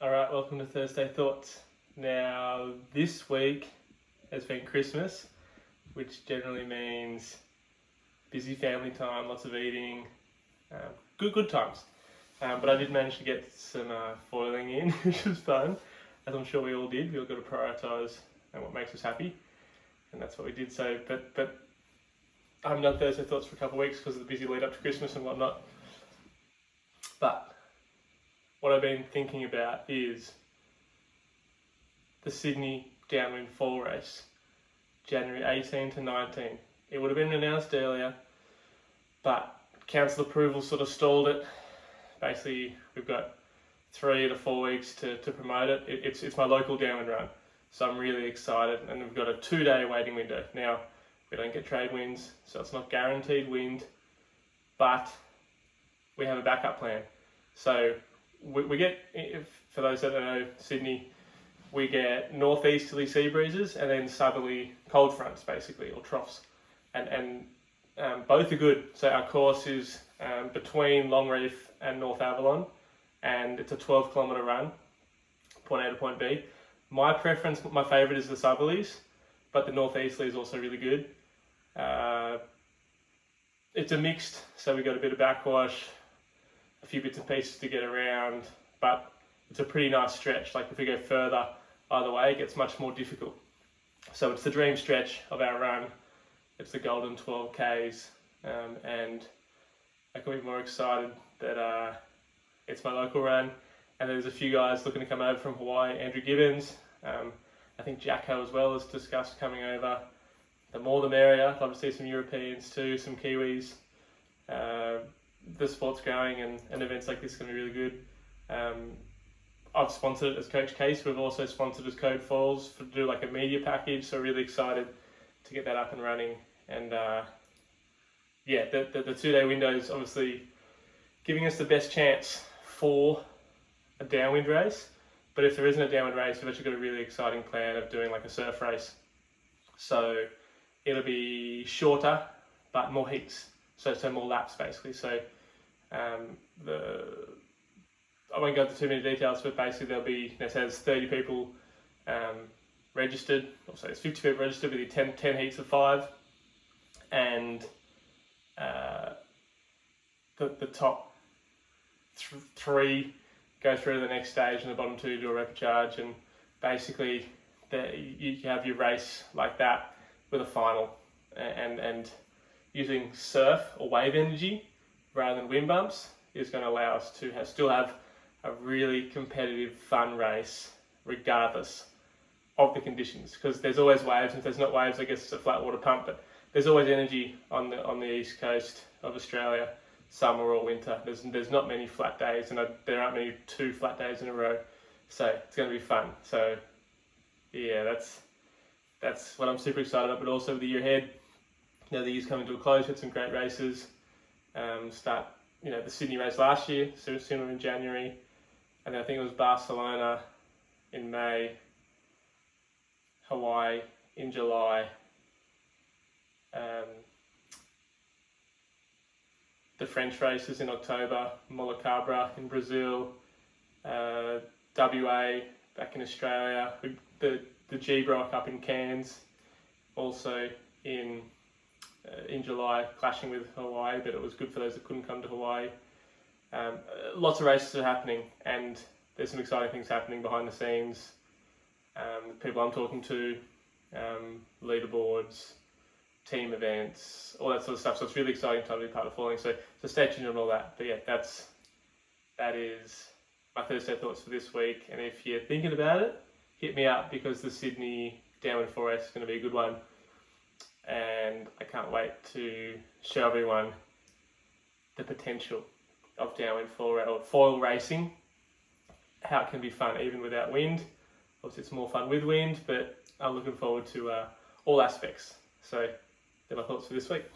Alright, welcome to Thursday Thoughts. Now, this week has been Christmas, which generally means busy family time, lots of eating, good times. But I did manage to get some foiling in, which was fun, as I'm sure we all did. We all got to prioritise what makes us happy, and that's what we did. So, but I haven't done Thursday Thoughts for a couple of weeks because of the busy lead up to Christmas and whatnot. But what I've been thinking about is the Sydney Downwind Fall Race, January 18 to 19. It would have been announced earlier, but council approval sort of stalled it. Basically, we've got 3 to 4 weeks to promote it. It's my local Downwind run, so I'm really excited, and we've got a 2-day waiting window. Now, we don't get trade winds, so it's not guaranteed wind, but we have a backup plan. So we get, for those that don't know Sydney, we get northeasterly sea breezes and then southerly cold fronts, basically, or troughs, and both are good. So our course is between Longreef and North Avalon, and it's a 12-kilometre run, point A to point B. My preference, my favourite is the southerlies, but the northeasterly is also really good. It's a mixed, so we got a bit of backwash, a few bits and pieces to get around, but it's a pretty nice stretch. Like if we go further either way, it gets much more difficult. So it's the dream stretch of our run. It's the golden 12 Ks, and I can be more excited that it's my local run. And there's a few guys looking to come over from Hawaii. Andrew Gibbons, I think Jacko as well has discussed coming over. The more the merrier. I'd love to see some Europeans too, some Kiwis. The sport's growing, and events like this are going to be really good. I've sponsored it as Coach Case. We've also sponsored as Code Falls to do like a media package, so really excited to get that up and running. And the 2-day window is obviously giving us the best chance for a downwind race. But if there isn't a downwind race, we've actually got a really exciting plan of doing like a surf race. So it'll be shorter, but more heats. So more laps basically. So I won't go into too many details, but basically there'll be, it says 30 people registered, so it's 50 people registered with 10 heats of 5, and the top 3 go through to the next stage, and the bottom 2 do a rapid charge, and basically you have your race like that with a final, and using surf or wave energy rather than wind bumps is going to allow us to still have a really competitive, fun race regardless of the conditions, because there's always waves, and if there's not waves, I guess it's a flat water pump, but there's always energy on the east coast of Australia, summer or winter. There's not many flat days, and there aren't many 2 flat days in a row, so it's going to be fun. So yeah, that's what I'm super excited about. But also with the year ahead, now the year's coming to a close, we had some great races. Start, the Sydney race last year, so similar in January, and then I think it was Barcelona in May, Hawaii in July, the French races in October, Molocabra in Brazil, WA back in Australia, the G-Brock up in Cairns, also in July, clashing with Hawaii, but it was good for those that couldn't come to Hawaii. Lots of races are happening, and there's some exciting things happening behind the scenes. People I'm talking to, leaderboards, team events, all that sort of stuff. So it's really exciting time to be part of Falling. So stay tuned on all that. But yeah, that is my Thursday Thoughts for this week. And if you're thinking about it, hit me up, because the Sydney Downwind Fall Race is going to be a good one. And I can't wait to show everyone the potential of downwind foil racing, how it can be fun even without wind. Obviously it's more fun with wind, but I'm looking forward to all aspects. So they're my thoughts for this week.